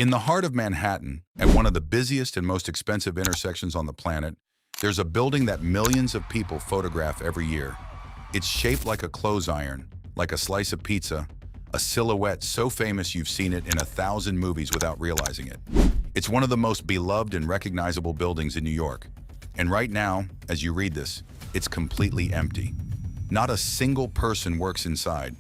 In the heart of Manhattan, at one of the busiest and most expensive intersections on the planet, there's a building that millions of people photograph every year. It's shaped like a clothes iron, like a slice of pizza, a silhouette so famous you've seen it in 1,000 movies without realizing it. It's one of the most beloved and recognizable buildings in New York. And right now, as you read this, it's completely empty. Not a single person works inside.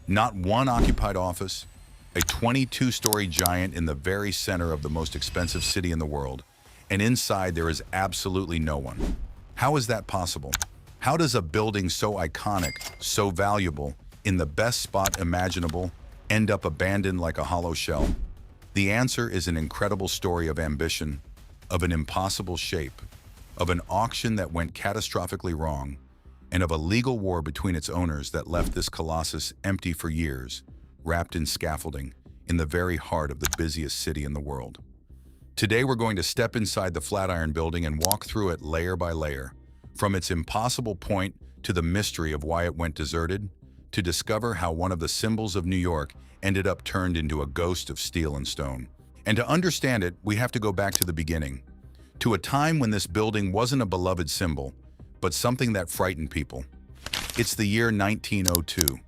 Not one occupied office. A 22-story giant in the very center of the most expensive city in the world. And inside there is absolutely no one. How is that possible? How does a building so iconic, so valuable, in the best spot imaginable, end up abandoned like a hollow shell? The answer is an incredible story of ambition, of an impossible shape, of an auction that went catastrophically wrong, and of a legal war between its owners that left this colossus empty for years, wrapped in scaffolding, in the very heart of the busiest city in the world. Today we're going to step inside the Flatiron Building and walk through it layer by layer, from its impossible point to the mystery of why it went deserted, to discover how one of the symbols of New York ended up turned into a ghost of steel and stone. And to understand it, we have to go back to the beginning, to a time when this building wasn't a beloved symbol, but something that frightened people. It's the year 1902.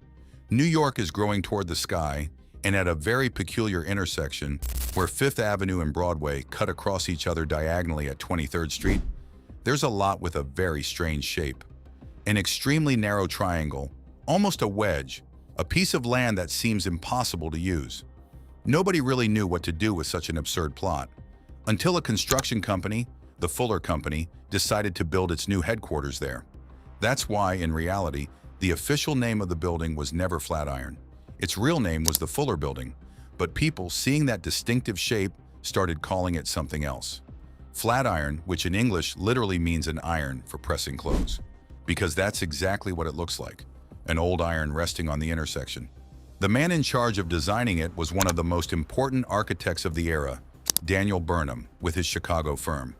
New York is growing toward the sky, and at a very peculiar intersection, where Fifth Avenue and Broadway cut across each other diagonally at 23rd Street, there's a lot with a very strange shape. An extremely narrow triangle, almost a wedge, a piece of land that seems impossible to use. Nobody really knew what to do with such an absurd plot, until a construction company, the Fuller Company, decided to build its new headquarters there. That's why, in reality, the official name of the building was never Flatiron. Its real name was the Fuller Building, but people, seeing that distinctive shape, started calling it something else. Flatiron, which in English literally means an iron for pressing clothes, because that's exactly what it looks like, an old iron resting on the intersection. The man in charge of designing it was one of the most important architects of the era, Daniel Burnham, with his Chicago firm.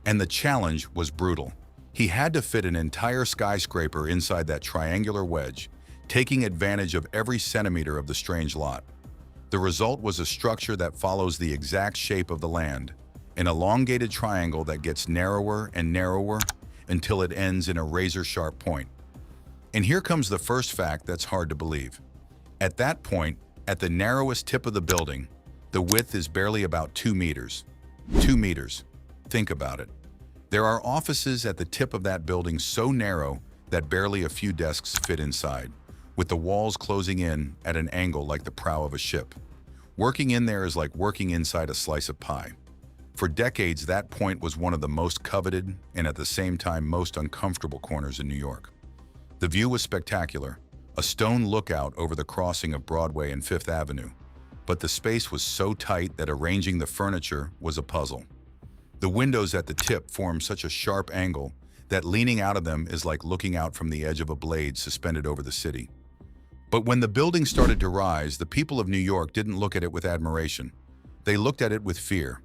And the challenge was brutal. He had to fit an entire skyscraper inside that triangular wedge, taking advantage of every centimeter of the strange lot. The result was a structure that follows the exact shape of the land, an elongated triangle that gets narrower and narrower until it ends in a razor-sharp point. And here comes the first fact that's hard to believe. At that point, at the narrowest tip of the building, the width is barely about 2 meters. 2 meters. Think about it. There are offices at the tip of that building so narrow that barely a few desks fit inside, with the walls closing in at an angle like the prow of a ship. Working in there is like working inside a slice of pie. For decades, that point was one of the most coveted and at the same time most uncomfortable corners in New York. The view was spectacular, a stone lookout over the crossing of Broadway and Fifth Avenue, but the space was so tight that arranging the furniture was a puzzle. The windows at the tip form such a sharp angle that leaning out of them is like looking out from the edge of a blade suspended over the city. But when the building started to rise, the people of New York didn't look at it with admiration. They looked at it with fear.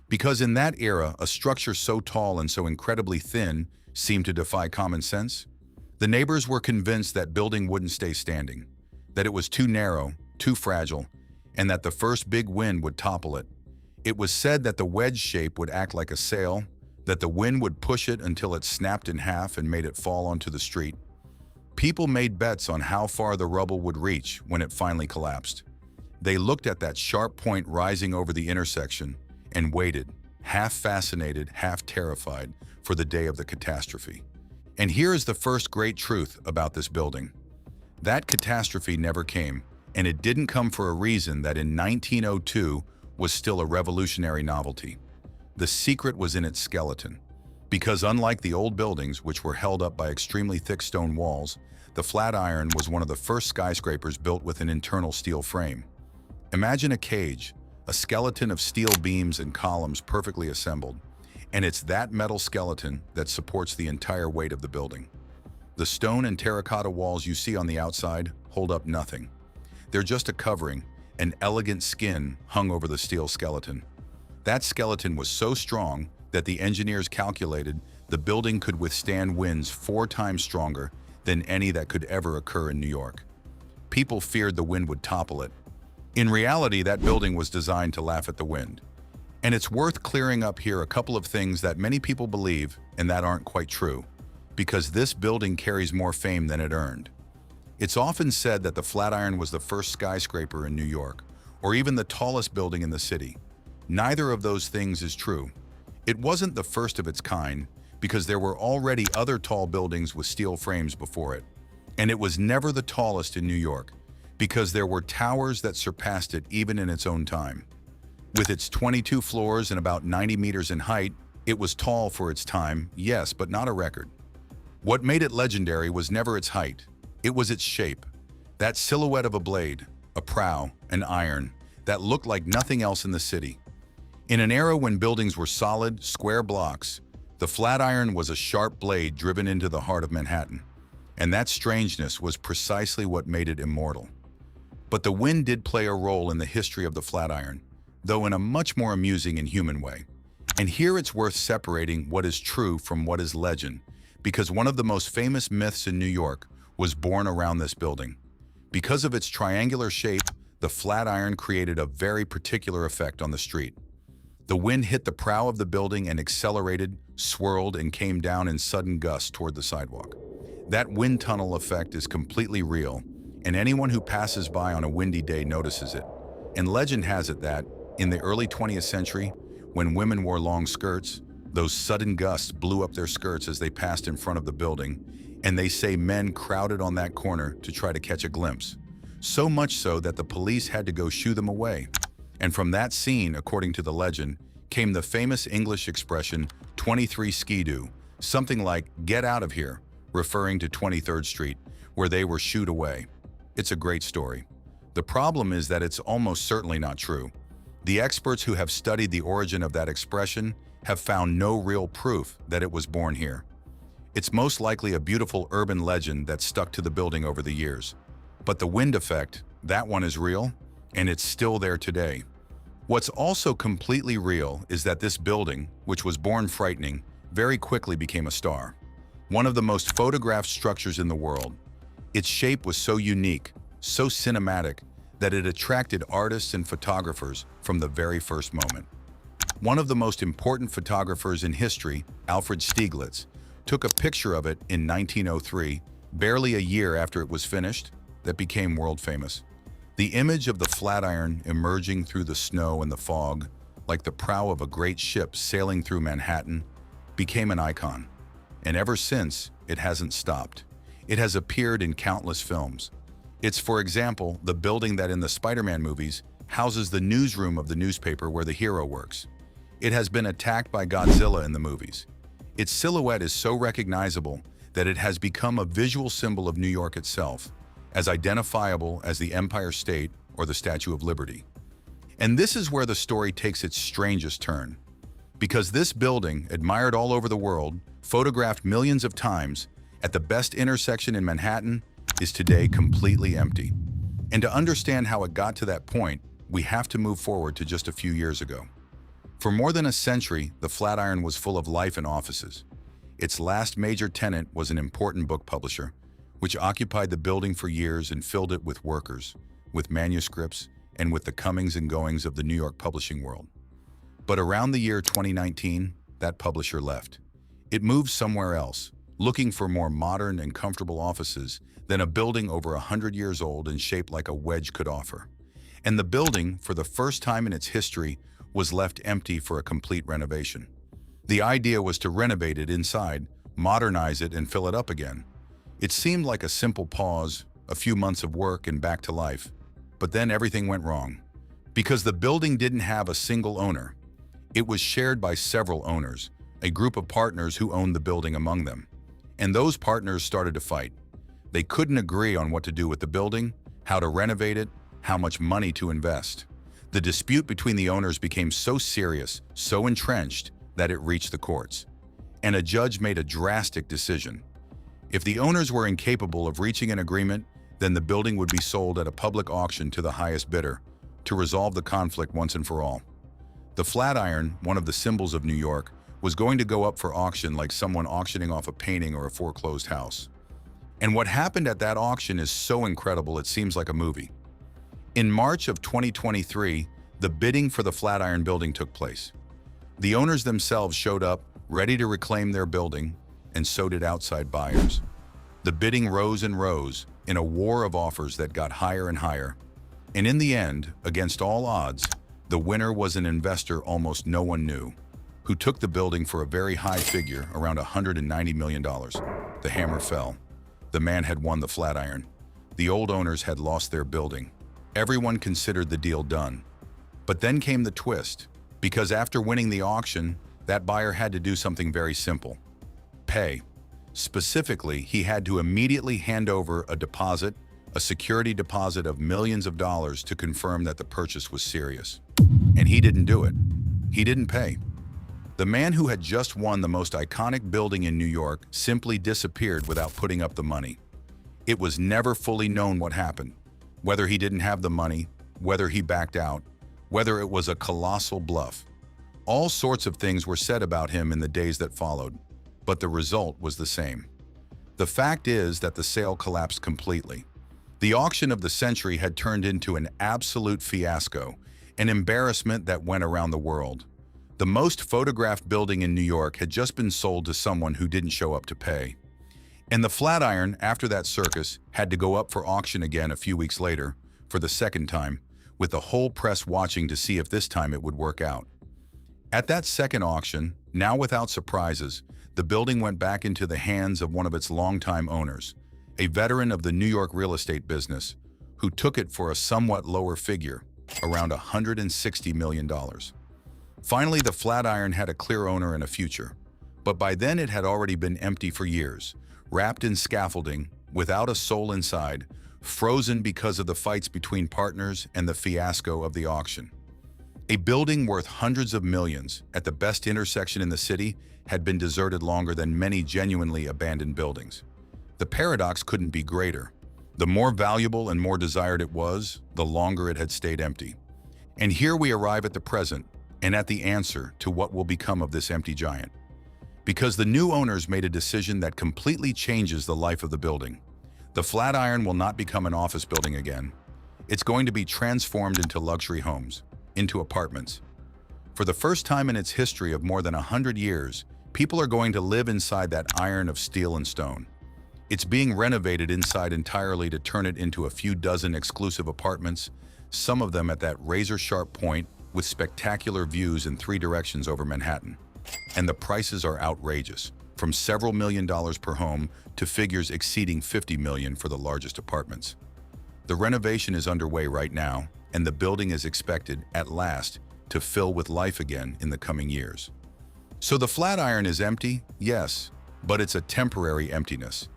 Because in that era, a structure so tall and so incredibly thin seemed to defy common sense. The neighbors were convinced that building wouldn't stay standing, that it was too narrow, too fragile, and that the first big wind would topple it. It was said that the wedge shape would act like a sail, that the wind would push it until it snapped in half and made it fall onto the street. People made bets on how far the rubble would reach when it finally collapsed. They looked at that sharp point rising over the intersection and waited, half fascinated, half terrified, for the day of the catastrophe. And here is the first great truth about this building. That catastrophe never came, and it didn't come for a reason that in 1902 was still a revolutionary novelty. The secret was in its skeleton. Because unlike the old buildings, which were held up by extremely thick stone walls, the Flatiron was one of the first skyscrapers built with an internal steel frame. Imagine a cage, a skeleton of steel beams and columns perfectly assembled, and it's that metal skeleton that supports the entire weight of the building. The stone and terracotta walls you see on the outside hold up nothing. They're just a covering, an elegant skin hung over the steel skeleton. That skeleton was so strong that the engineers calculated the building could withstand winds 4 times stronger than any that could ever occur in New York. People feared the wind would topple it, In reality, that building was designed to laugh at the wind. And it's worth clearing up here a couple of things that many people believe and that aren't quite true, because this building carries more fame than it earned. It's often said that the Flatiron was the first skyscraper in New York, or even the tallest building in the city. Neither of those things is true. It wasn't the first of its kind, because there were already other tall buildings with steel frames before it. And it was never the tallest in New York, because there were towers that surpassed it even in its own time. With its 22 floors and about 90 meters in height, it was tall for its time, yes, but not a record. What made it legendary was never its height. It was its shape. That silhouette of a blade, a prow, an iron, that looked like nothing else in the city. In an era when buildings were solid, square blocks, the Flatiron was a sharp blade driven into the heart of Manhattan. And that strangeness was precisely what made it immortal. But the wind did play a role in the history of the Flatiron, though in a much more amusing and human way. And here it's worth separating what is true from what is legend, because one of the most famous myths in New York was born around this building. Because of its triangular shape, the Flatiron created a very particular effect on the street. The wind hit the prow of the building and accelerated, swirled, and came down in sudden gusts toward the sidewalk. That wind tunnel effect is completely real, and anyone who passes by on a windy day notices it. And legend has it that, in the early 20th century, when women wore long skirts, those sudden gusts blew up their skirts as they passed in front of the building, and they say men crowded on that corner to try to catch a glimpse. So much so that the police had to go shoo them away. And from that scene, according to the legend, came the famous English expression 23 skidoo, something like "get out of here," referring to 23rd Street, where they were shooed away. It's a great story. The problem is that it's almost certainly not true. The experts who have studied the origin of that expression have found no real proof that it was born here. It's most likely a beautiful urban legend that stuck to the building over the years. But the wind effect, that one is real, and it's still there today. What's also completely real is that this building, which was born frightening, very quickly became a star. One of the most photographed structures in the world. Its shape was so unique, so cinematic, that it attracted artists and photographers from the very first moment. One of the most important photographers in history, Alfred Stieglitz, took a picture of it in 1903, barely a year after it was finished, that became world famous. The image of the Flatiron emerging through the snow and the fog, like the prow of a great ship sailing through Manhattan, became an icon. And ever since, it hasn't stopped. It has appeared in countless films. It's, for example, the building that in the Spider-Man movies houses the newsroom of the newspaper where the hero works. It has been attacked by Godzilla in the movies. Its silhouette is so recognizable that it has become a visual symbol of New York itself, as identifiable as the Empire State or the Statue of Liberty. And this is where the story takes its strangest turn. Because this building, admired all over the world, photographed millions of times, at the best intersection in Manhattan, is today completely empty. And to understand how it got to that point, we have to move forward to just a few years ago. For more than a century, the Flatiron was full of life and offices. Its last major tenant was an important book publisher, which occupied the building for years and filled it with workers, with manuscripts, and with the comings and goings of the New York publishing world. But around the year 2019, that publisher left. It moved somewhere else, looking for more modern and comfortable offices than a building over 100 years old and shaped like a wedge could offer. And the building, for the first time in its history, was left empty for a complete renovation. The idea was to renovate it inside, modernize it, and fill it up again. It seemed like a simple pause, a few months of work and back to life. But then everything went wrong. Because the building didn't have a single owner. It was shared by several owners, a group of partners who owned the building among them. And those partners started to fight. They couldn't agree on what to do with the building, how to renovate it, how much money to invest. The dispute between the owners became so serious, so entrenched, that it reached the courts. And a judge made a drastic decision. If the owners were incapable of reaching an agreement, then the building would be sold at a public auction to the highest bidder, to resolve the conflict once and for all. The Flatiron, one of the symbols of New York, was going to go up for auction like someone auctioning off a painting or a foreclosed house. And what happened at that auction is so incredible it seems like a movie. In March of 2023, the bidding for the Flatiron Building took place. The owners themselves showed up, ready to reclaim their building, and so did outside buyers. The bidding rose and rose in a war of offers that got higher and higher. And in the end, against all odds, the winner was an investor almost no one knew, who took the building for a very high figure, around $190 million. The hammer fell. The man had won the Flatiron. The old owners had lost their building. Everyone considered the deal done. But then came the twist, because after winning the auction, that buyer had to do something very simple: pay. Specifically, he had to immediately hand over a deposit, a security deposit of millions of dollars, to confirm that the purchase was serious. And he didn't do it. He didn't pay. The man who had just won the most iconic building in New York simply disappeared without putting up the money. It was never fully known what happened, whether he didn't have the money, whether he backed out, whether it was a colossal bluff. All sorts of things were said about him in the days that followed, but the result was the same. The fact is that the sale collapsed completely. The auction of the century had turned into an absolute fiasco, an embarrassment that went around the world. The most photographed building in New York had just been sold to someone who didn't show up to pay. And the Flatiron, after that circus, had to go up for auction again a few weeks later, for the second time, with the whole press watching to see if this time it would work out. At that second auction, now without surprises, the building went back into the hands of one of its longtime owners, a veteran of the New York real estate business, who took it for a somewhat lower figure, around $160 million. Finally, the Flatiron had a clear owner and a future, but by then it had already been empty for years, wrapped in scaffolding, without a soul inside, frozen because of the fights between partners and the fiasco of the auction. A building worth hundreds of millions, at the best intersection in the city, had been deserted longer than many genuinely abandoned buildings. The paradox couldn't be greater. The more valuable and more desired it was, the longer it had stayed empty. And here we arrive at the present, and at the answer to what will become of this empty giant. Because the new owners made a decision that completely changes the life of the building. The Flatiron will not become an office building again. It's going to be transformed into luxury homes, into apartments. For the first time in its history of more than 100 years, people are going to live inside that iron of steel and stone. It's being renovated inside entirely to turn it into a few dozen exclusive apartments, some of them at that razor-sharp point with spectacular views in 3 directions over Manhattan. And the prices are outrageous, from several $1,000,000 per home to figures exceeding $50 million for the largest apartments. The renovation is underway right now, and the building is expected, at last, to fill with life again in the coming years. So the Flatiron is empty, yes, but it's a temporary emptiness.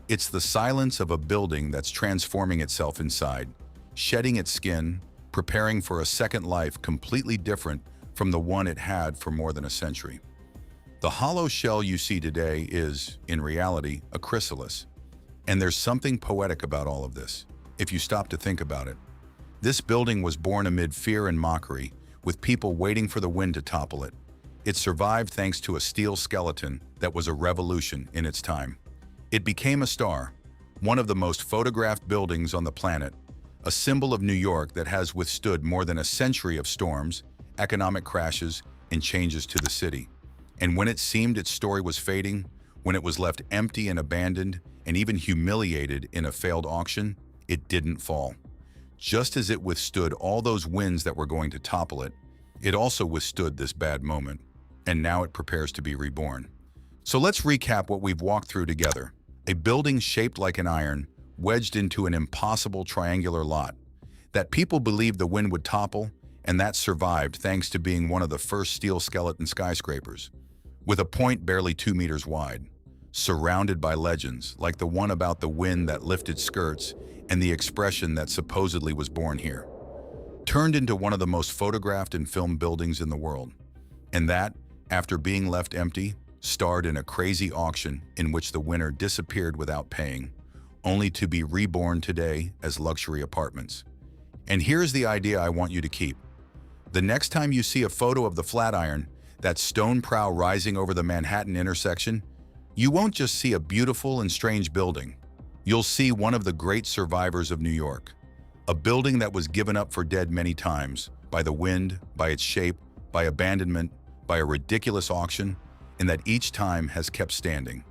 It's the silence of a building that's transforming itself inside, shedding its skin, preparing for a second life completely different from the one it had for more than a century. The hollow shell you see today is, in reality, a chrysalis. And there's something poetic about all of this, if you stop to think about it. This building was born amid fear and mockery, with people waiting for the wind to topple it. It survived thanks to a steel skeleton that was a revolution in its time. It became a star, one of the most photographed buildings on the planet, a symbol of New York that has withstood more than a century of storms, economic crashes, and changes to the city. And when it seemed its story was fading, when it was left empty and abandoned, and even humiliated in a failed auction, it didn't fall. Just as it withstood all those winds that were going to topple it, it also withstood this bad moment, and now it prepares to be reborn. So let's recap what we've walked through together. A building shaped like an iron, wedged into an impossible triangular lot, that people believed the wind would topple, and that survived thanks to being one of the first steel skeleton skyscrapers, with a point barely 2 meters wide, surrounded by legends like the one about the wind that lifted skirts and the expression that supposedly was born here, turned into one of the most photographed and filmed buildings in the world. And that, after being left empty, starred in a crazy auction in which the winner disappeared without paying, only to be reborn today as luxury apartments. And here's the idea I want you to keep. The next time you see a photo of the Flatiron, that stone prow rising over the Manhattan intersection, you won't just see a beautiful and strange building. You'll see one of the great survivors of New York. A building that was given up for dead many times, by the wind, by its shape, by abandonment, by a ridiculous auction, and that each time has kept standing.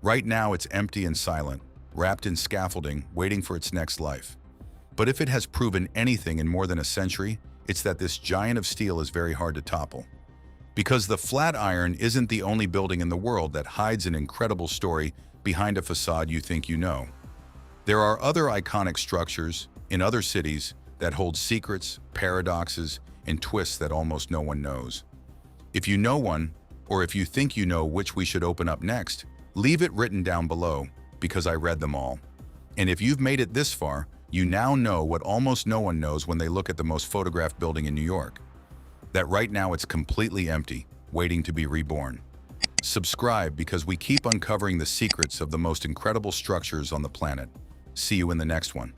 Right now it's empty and silent, wrapped in scaffolding, waiting for its next life. But if it has proven anything in more than a century, it's that this giant of steel is very hard to topple. Because the Flatiron isn't the only building in the world that hides an incredible story behind a facade you think you know. There are other iconic structures in other cities that hold secrets, paradoxes, and twists that almost no one knows. If you know one, or if you think you know which we should open up next, leave it written down below, because I read them all. And if you've made it this far, you now know what almost no one knows when they look at the most photographed building in New York. That right now it's completely empty, waiting to be reborn. Subscribe because we keep uncovering the secrets of the most incredible structures on the planet. See you in the next one.